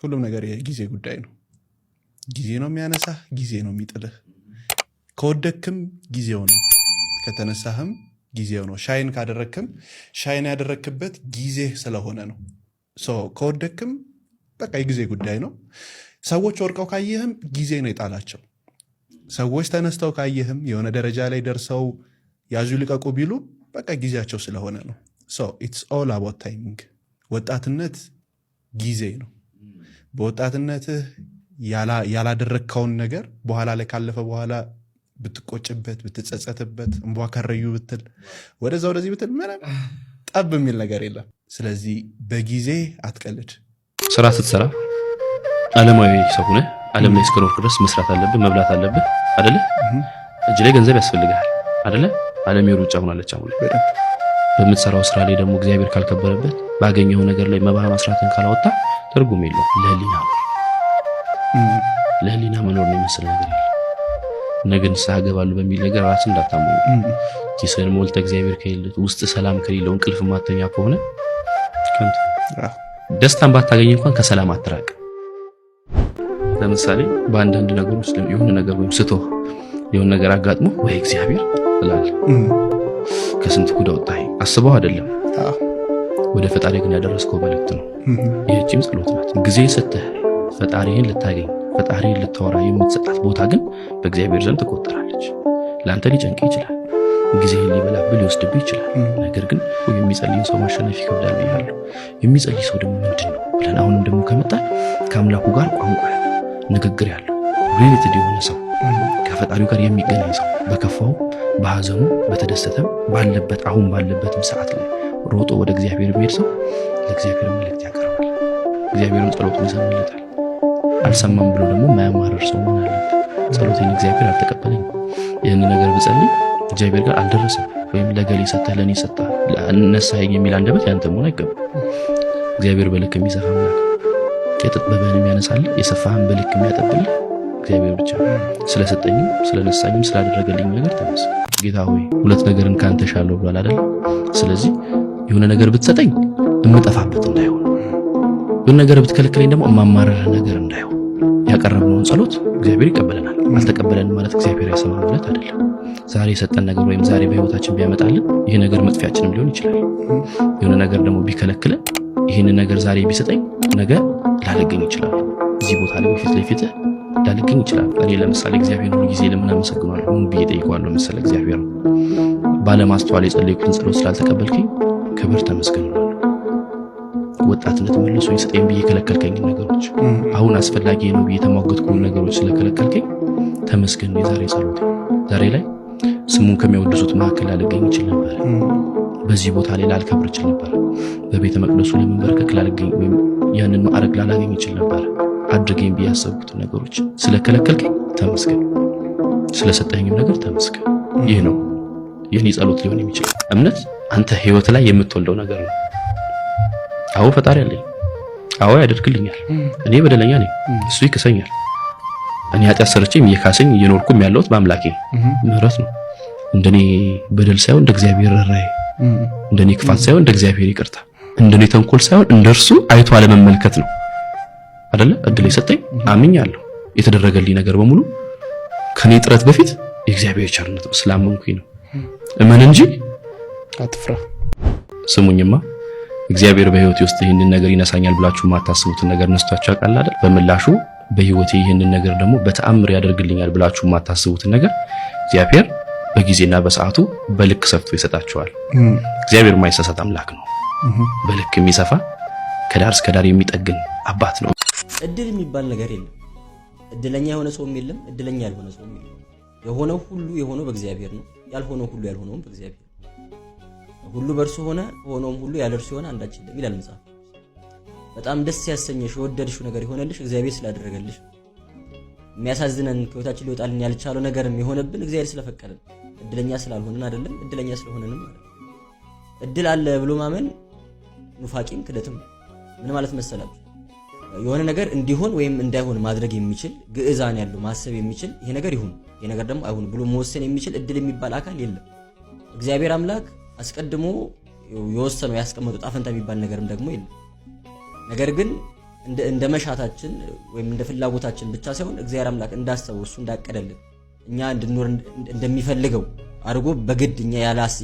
ሁሉም ነገር የጊዜ ጉዳይ ነው። ጊዜ ነው የሚያነሳህ፣ ጊዜ ነው የሚጥልህ። ከወደክም ጊዜው ነው፣ ከተነሳህም ጊዜው ነው። ሻይን ካደረክም ሻይን ያደረክበት ጊዜ ስለሆነ ነው። ከወደክም በቃ የጊዜ ጉዳይ ነው። ሰዎች ወርቀው ካየህም ጊዜ ነው የጣላቸው። ሰዎች ተነስተው ካየህም የሆነ ደረጃ ላይ ደርሰው ያዙ ልቀቁ ቢሉ በቃ ጊዜያቸው ስለሆነ ነው። ኢትስ ኦል አባውት ታይሚንግ። ወጣትነት ጊዜ ነው። በወጣትነትህ ያላደረግከውን ነገር በኋላ ላይ ካለፈ በኋላ ብትቆጭበት፣ ብትጸጸትበት፣ እንቧ ከረዩ ብትል፣ ወደዛ ወደዚህ ብትል ምንም ጠብ የሚል ነገር የለም። ስለዚህ በጊዜ አትቀልድ። ስራ ስትሰራ ዓለማዊ ሰው ሆነህ ዓለም ላይ እስከኖርክ ድረስ መስራት አለብህ፣ መብላት አለብህ አይደለ? እጅ ላይ ገንዘብ ያስፈልጋል አይደለ? ዓለም የሩጫ ሆናለች አሁን። በምትሰራው ስራ ላይ ደግሞ እግዚአብሔር ካልከበረበት ባገኘው ነገር ላይ መባህ ማስራትን ካላወጣ ትርጉም የለውም። ለህሊና መኖር ነው የሚመስል ነገር የለም። ነገ ንስሐ እገባለሁ በሚል ነገር ራስን እንዳታመኑ። ኪስህን ሞልተህ እግዚአብሔር ከሌለ ውስጥ ሰላም ከሌለው እንቅልፍ ማተኛ ከሆነ ከንቱ። ደስታን ባታገኝ እንኳን ከሰላም አትራቅ። ለምሳሌ በአንዳንድ ነገሮች የሆነ ነገር ወይም ስቶ የሆነ ነገር አጋጥሞ ወይ እግዚአብሔር ትላለህ። ከስንት ጉድ አወጣኸኝ አስበው አይደለም፣ ወደ ፈጣሪ ግን ያደረስከው መልእክት ነው። ይህችም ጸሎት ናት። ጊዜ ሰጥተህ ፈጣሪህን ልታገኝ ፈጣሪህን ልታወራ የምትሰጣት ቦታ ግን በእግዚአብሔር ዘንድ ትቆጠራለች። ለአንተ ሊጨንቅ ይችላል፣ ጊዜህን ሊበላብህ ሊወስድብህ ይችላል። ነገር ግን የሚጸልይን ሰው ማሸነፍ ይከብዳል ብያለሁ። የሚጸልይ ሰው ደግሞ ምንድን ነው ብለን አሁንም ደግሞ ከመጣ ከአምላኩ ጋር ቋንቋ ያለው ንግግር ያለው ሪሌትድ የሆነ ሰው፣ ከፈጣሪው ጋር የሚገናኝ ሰው፣ በከፋው በሐዘኑ በተደሰተም ባለበት አሁን ባለበትም ሰዓት ላይ ሮጦ ወደ እግዚአብሔር የሚሄድ ሰው ለእግዚአብሔር መልእክት ያቀርባል። እግዚአብሔርም ጸሎቱን ይሰማለታል። አልሰማም ብሎ ደግሞ ማያማረር ሰው መሆን አለበት። ጸሎቴን እግዚአብሔር አልተቀበለኝም፣ ይህን ነገር ብጸልይ እግዚአብሔር ጋር አልደረሰም፣ ወይም ለገሌ ሰጠህ ለኔ ሰጠህ ነሳኸኝ የሚል አንደበት ያንተ መሆን አይገባም። እግዚአብሔር በልክ የሚሰፋ አምላክ፣ የጠበበህን የሚያነሳልህ የሰፋህን በልክ የሚያጠብልህ እግዚአብሔር ብቻ። ስለሰጠኝም ስለነሳኝም ስላደረገልኝ ነገር ተመስገን። ጌታ ሆይ ሁለት ነገርን ካንተ ሻለው ብሏል አይደል? ስለዚህ የሆነ ነገር ብትሰጠኝ እምጠፋበት እንዳይሆን፣ የሆነ ነገር ብትከለክለኝ ደግሞ እማማረር ነገር እንዳይሆን። ያቀረብነውን ጸሎት እግዚአብሔር ይቀበለናል። አልተቀበለንም ማለት እግዚአብሔር አይሰማም ማለት አይደለም። ዛሬ የሰጠን ነገር ወይም ዛሬ በህይወታችን ቢያመጣልን ይሄ ነገር መጥፊያችንም ሊሆን ይችላል። የሆነ ነገር ደግሞ ቢከለክለን ይሄን ነገር ዛሬ ቢሰጠኝ ነገ ላልገኝ ይችላል። እዚህ ቦታ ላይ ፊት ለፊት ላልገኝ ይችላል። እኔ ለምሳሌ እግዚአብሔር ሁሉ ጊዜ ለምን አመሰግናለሁ ምን ብዬ ጠይቀዋለሁ መሰለ? እግዚአብሔር ባለማስተዋል የጸለይኩትን ጸሎት ስላልተቀበልከኝ ክብር ተመስገን። ወጣትነት መልሶ ይሰጠኝ ብዬ ከለከልከኝ ነገሮች፣ አሁን አስፈላጊ ነው ብዬ ተሟገትኩ ነገሮች ስለከለከልከኝ ተመስገን። የዛሬ ጸሎት ዛሬ ላይ ስሙን ከሚያወድሱት መካከል ላልገኝ ይችል ነበር። በዚህ ቦታ ላይ ላልከብር ይችል ነበር። በቤተ መቅደሱ ለመንበርከክ ላልገኝ ወይም ያንን ማዕረግ ላላገኝ ይችል ነበር። አድርገኝ ብዬ ያሰብኩትን ነገሮች ስለከለከልከኝ ተመስገን። ስለሰጠኝም ነገር ተመስገን። ይህ ነው የኔ ጸሎት ሊሆን የሚችል። እምነት አንተ ህይወት ላይ የምትወልደው ነገር ነው። አዎ ፈጣሪ አለኝ፣ አዎ ያደርግልኛል። እኔ በደለኛ ነኝ፣ እሱ ይክሰኛል። እኔ ኃጢአት ሰርቼም እየካሰኝ እየኖርኩም ያለሁት በአምላኬ ምህረት ነው። እንደኔ በደል ሳይሆን እንደ እግዚአብሔር ርኅራኄ፣ እንደኔ ክፋት ሳይሆን እንደ እግዚአብሔር ይቅርታ፣ እንደኔ ተንኮል ሳይሆን እንደርሱ አይቶ አለመመልከት ነው አይደለ? እድል የሰጠኝ አምኛለሁ። የተደረገልኝ ነገር በሙሉ ከኔ ጥረት በፊት የእግዚአብሔር ቸርነት ነው፣ ስላመንኩኝ ነው። እመን እንጂ አትፍራ። ስሙኝማ እግዚአብሔር በህይወቴ ውስጥ ይህንን ነገር ይነሳኛል ብላችሁ ማታስቡትን ነገር ነስቷችሁ ያውቃል አይደል? በምላሹ በህይወቴ ይህንን ነገር ደግሞ በተአምር ያደርግልኛል ብላችሁ ማታስቡትን ነገር እግዚአብሔር በጊዜና በሰዓቱ በልክ ሰፍቶ ይሰጣችኋል። እግዚአብሔር የማይሳሳት አምላክ ነው። በልክ የሚሰፋ ከዳር እስከ ዳር የሚጠግን አባት ነው። እድል የሚባል ነገር የለም። እድለኛ የሆነ ሰውም የለም፣ እድለኛ ያልሆነ ሰውም የለም። የሆነው ሁሉ የሆነው በእግዚአብሔር ነው። ያልሆነው ሁሉ ያልሆነውም በእግዚአብሔር ነው። ሁሉ በእርሱ ሆነ፣ ሆኖም ሁሉ ያለ እርሱ የሆነ አንዳች የለም ይላል መጽሐፍ። በጣም ደስ ያሰኘሽ የወደድሽው ነገር የሆነልሽ እግዚአብሔር ስላደረገልሽ። የሚያሳዝነን ከህይወታችን ሊወጣልን ያልቻለው ነገርም የሆነብን እግዚአብሔር ስለፈቀደን፣ እድለኛ ስላልሆነን አይደለም፣ እድለኛ ስለሆነንም ማለት ነው። እድል አለ ብሎ ማመን ኑፋቂም ክደትም። ምን ማለት መሰላችሁ? የሆነ ነገር እንዲሆን ወይም እንዳይሆን ማድረግ የሚችል ግዕዛን ያለው ማሰብ የሚችል ይሄ ነገር ይሁን ይሄ ነገር ደግሞ አይሁን ብሎ መወሰን የሚችል እድል የሚባል አካል የለም። እግዚአብሔር አምላክ አስቀድሞ የወሰነው ያስቀመጠው ጣፈንታ የሚባል ነገርም ደግሞ የለም። ነገር ግን እንደ መሻታችን ወይም እንደ ፍላጎታችን ብቻ ሳይሆን እግዚአብሔር አምላክ እንዳሰበው እሱ እንዳቀደልን እኛ እንድንኖር እንደሚፈልገው አድርጎ በግድ እኛ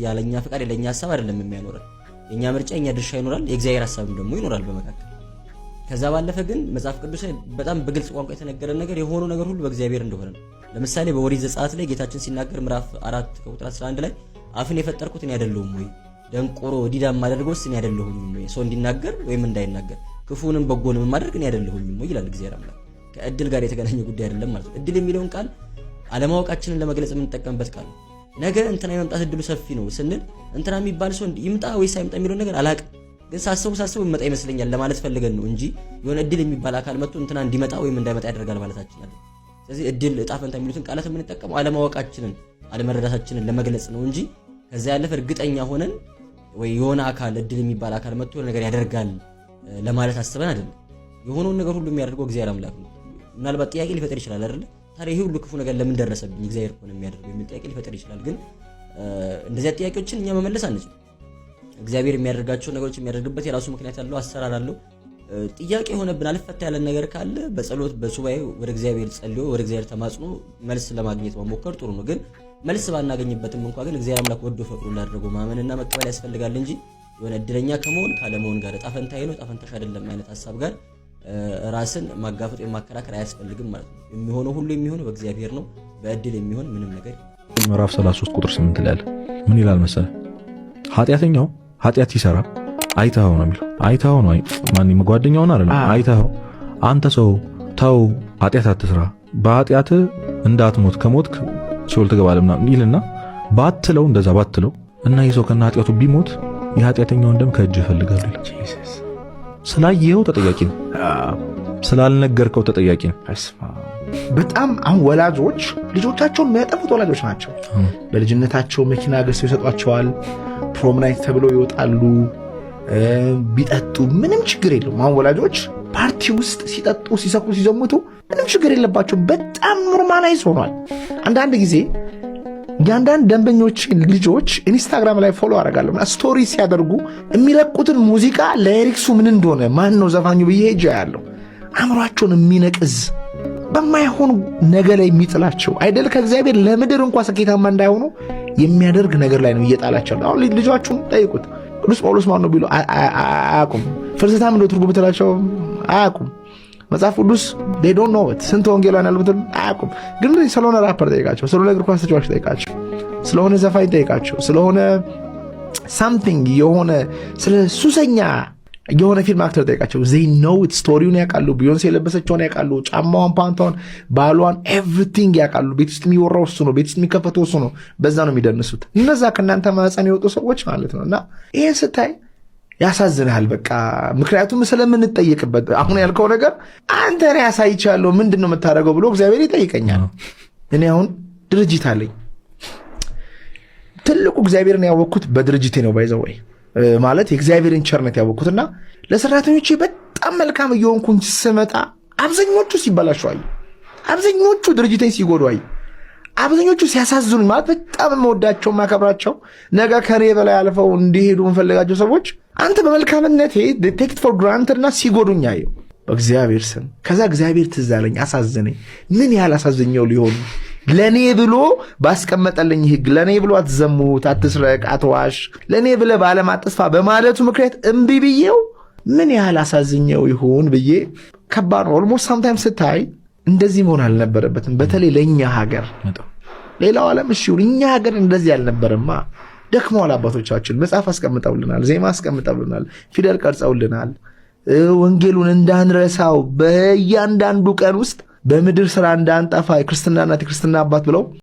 ያለኛ ፍቃድ ያለኛ ሐሳብ አይደለም የሚያኖረን። የኛ ምርጫ የኛ ድርሻ ይኖራል፣ የእግዚአብሔር ሐሳብም ደግሞ ይኖራል በመካከል። ከዛ ባለፈ ግን መጽሐፍ ቅዱስ ላይ በጣም በግልጽ ቋንቋ የተነገረ ነገር የሆነው ነገር ሁሉ በእግዚአብሔር እንደሆነ ነው። ለምሳሌ በኦሪት ዘጸአት ላይ ጌታችን ሲናገር ምዕራፍ 4 ቁጥር 11 ላይ አፍን የፈጠርኩት እኔ አይደለሁም ወይ? ደንቆሮ ዲዳ ማደርገውስ እኔ አይደለሁም ወይ? ሰው እንዲናገር ወይም እንዳይናገር ክፉንም በጎንም ማድረግ እኔ አይደለሁም ወይ ይላል እግዚአብሔር አምላክ። ከእድል ጋር የተገናኘ ጉዳይ አይደለም ማለት ነው። እድል የሚለውን ቃል አለማወቃችንን ለመግለጽ የምንጠቀምበት ቃል ነው። ነገ እንትና የመምጣት እድሉ ሰፊ ነው ስንል እንትና የሚባል ሰው ይምጣ ወይስ አይምጣ የሚለውን ነገር አላውቅም፣ ግን ሳስቡ ይመጣ ይመስለኛል ለማለት ፈልገን ነው እንጂ የሆነ እድል የሚባል አካል መጥቶ እንትና እንዲመጣ ወይም እንዳይመጣ ያደርጋል ማለታችን አይደለም። ስለዚህ እድል እጣ ፈንታ የሚሉትን ቃላት የምንጠቀመው አለማወቃችንን አለመረዳታችንን ለመግለጽ ነው እንጂ ከዛ ያለፈ እርግጠኛ ሆነን ወይ የሆነ አካል እድል የሚባል አካል መጥቶ ነገር ያደርጋል ለማለት አስበን አይደለም። የሆነውን ነገር ሁሉ የሚያደርገው እግዚአብሔር አምላክ ነው። ምናልባት ጥያቄ ሊፈጠር ይችላል አይደል? ታዲያ ይሄ ሁሉ ክፉ ነገር ለምን ደረሰብኝ እግዚአብሔር እኮ ነው የሚያደርገው የሚል ጥያቄ ሊፈጠር ይችላል። ግን እንደዚህ ጥያቄዎችን እኛ መመለስ አንችልም። እግዚአብሔር የሚያደርጋቸው ነገሮች የሚያደርግበት የራሱ ምክንያት ያለው አሰራር አለው። ጥያቄ የሆነብን አልፈታ ያለን ነገር ካለ በጸሎት በሱባኤ ወደ እግዚአብሔር ጸልዮ ወደ እግዚአብሔር ተማጽኖ መልስ ለማግኘት መሞከር ጥሩ ነው። ግን መልስ ባናገኝበትም እንኳን ግን እግዚአብሔር አምላክ ወዶ ፈቅዶ ላደረገው ማመንና መቀበል ያስፈልጋል እንጂ የሆነ እድለኛ ከመሆን ካለመሆን ጋር እጣ ፈንታዬ ነው እጣ ፈንታሽ አይደለም አይነት ሐሳብ ጋር ራስን ማጋፈጥ የማከራከር አያስፈልግም ማለት ነው። የሚሆነው ሁሉ የሚሆነው በእግዚአብሔር ነው። በእድል የሚሆን ምንም ነገር ምዕራፍ 33 ቁጥር 8 ላይ ምን ይላል መሰለህ? ኃጢአተኛው ኃጢአት ሲሰራ አይተኸው ነው የሚለው። አይተኸው ነው ማንም ጓደኛውን አይደለም። አይተኸው አንተ ሰው ተው ኃጢአት አትስራ፣ በኃጢአት እንዳትሞት ከሞትክ ሲኦል ትገባለህ ምናምን ይልና ባትለው እንደዛ ባትለው እና ይህ ሰው ከነ ኃጢአቱ ቢሞት የኃጢአተኛውን ደም ከእጅህ እፈልጋለሁ ይላል። ስላየኸው ተጠያቂ ነው፣ ስላልነገርከው ተጠያቂ ነው። በጣም አሁን ወላጆች ልጆቻቸውን የሚያጠፉት ወላጆች ናቸው። በልጅነታቸው መኪና ገዝተው ይሰጧቸዋል፣ ፕሮም ናይት ተብለው ይወጣሉ፣ ቢጠጡ ምንም ችግር የለውም። አሁን ወላጆች ፓርቲ ውስጥ ሲጠጡ ሲሰክሩ ሲዘሙቱ ምንም ችግር የለባቸው። በጣም ኖርማላይዝ ሆኗል። አንዳንድ ጊዜ የአንዳንድ ደንበኞች ልጆች ኢንስታግራም ላይ ፎሎ አደርጋለሁ እና ስቶሪ ሲያደርጉ የሚለቁትን ሙዚቃ ለኤሪክሱ ምን እንደሆነ ማን ነው ዘፋኙ ብዬ ሄጄ ያለው አእምሯቸውን የሚነቅዝ በማይሆን ነገር ላይ የሚጥላቸው አይደል ከእግዚአብሔር ለምድር እንኳን ስኬታማ እንዳይሆኑ የሚያደርግ ነገር ላይ ነው እየጣላቸው። አሁን ልጆቻችሁን ጠይቁት፣ ቅዱስ ጳውሎስ ማን ነው ቢሉ አያውቁም። ፍልሰታም እንደው ትርጉም ብትላቸው አያውቁም። መጽሐፍ ቅዱስ they don't know it ስንት ወንጌላውያን ያሉት አያውቁም። ግን ስለሆነ ራፐር ጠይቃቸው፣ ስለሆነ እግር ኳስ ተጫዋች ጠይቃቸው፣ ስለሆነ ዘፋኝ ጠይቃቸው፣ ስለሆነ something የሆነ ስለ ሱሰኛ የሆነ ፊልም አክተር ጠይቃቸው they know it ስቶሪውን ያውቃሉ። ቢዮንሴ የለበሰችውን ያውቃሉ፣ ጫማዋን፣ ፓንቷን፣ ባሏን everything ያውቃሉ። ቤት ውስጥ የሚወራው እሱ ነው፣ ቤት ውስጥ የሚከፈተው እሱ ነው። በዛ ነው የሚደንሱት። እነዛ ከእናንተ ማህፀን የወጡ ሰዎች ማለት ነው። እና ይሄን ስታይ ያሳዝናል። በቃ ምክንያቱም ስለምንጠየቅበት አሁን ያልከው ነገር አንተ ላይ ያሳይቻለሁ ምንድነው የምታደርገው ብሎ እግዚአብሔር ይጠይቀኛል። እኔ አሁን ድርጅት አለኝ። ትልቁ እግዚአብሔርን ያወቅኩት በድርጅቴ ነው። ባይዘው ማለት የእግዚአብሔርን ቸርነት ያወቅኩትና ለሰራተኞቼ በጣም መልካም እየሆንኩኝ ስመጣ አብዛኞቹ ሲበላሹ አይ፣ አብዛኞቹ ድርጅቴን ሲጎዱ አይ፣ አብዛኞቹ ሲያሳዝኑኝ ማለት በጣም የምወዳቸው ማከብራቸው ነገ ከኔ በላይ አልፈው እንዲሄዱ እንፈልጋቸው ሰዎች አንተ በመልካምነቴ ቴክ ኢት ፎር ግራንትድ እና ሲጎዱኝ አየሁ በእግዚአብሔር ስም። ከዛ እግዚአብሔር ትዝ አለኝ፣ አሳዘነኝ። ምን ያህል አሳዘኘው ሊሆን ለኔ ብሎ ባስቀመጠልኝ ሕግ ለኔ ብሎ አትዘሙት፣ አትስረቅ፣ አትዋሽ ለኔ ብለ ባለም አጥፋ በማለቱ ምክንያት እምቢ ብዬው ምን ያህል አሳዘኘው ይሆን ብዬ ከባድ ነው። ኦልሞስት ሳምታይምስ ስታይ እንደዚህ መሆን አልነበረበትም። በተለይ ለኛ ሀገር ሌላው ዓለም እሺ እኛ ሀገር እንደዚህ አልነበረማ። ደክመዋል አባቶቻችን። መጽሐፍ አስቀምጠውልናል፣ ዜማ አስቀምጠውልናል፣ ፊደል ቀርጸውልናል። ወንጌሉን እንዳንረሳው በእያንዳንዱ ቀን ውስጥ በምድር ስራ እንዳንጠፋ የክርስትና እናት የክርስትና አባት ብለው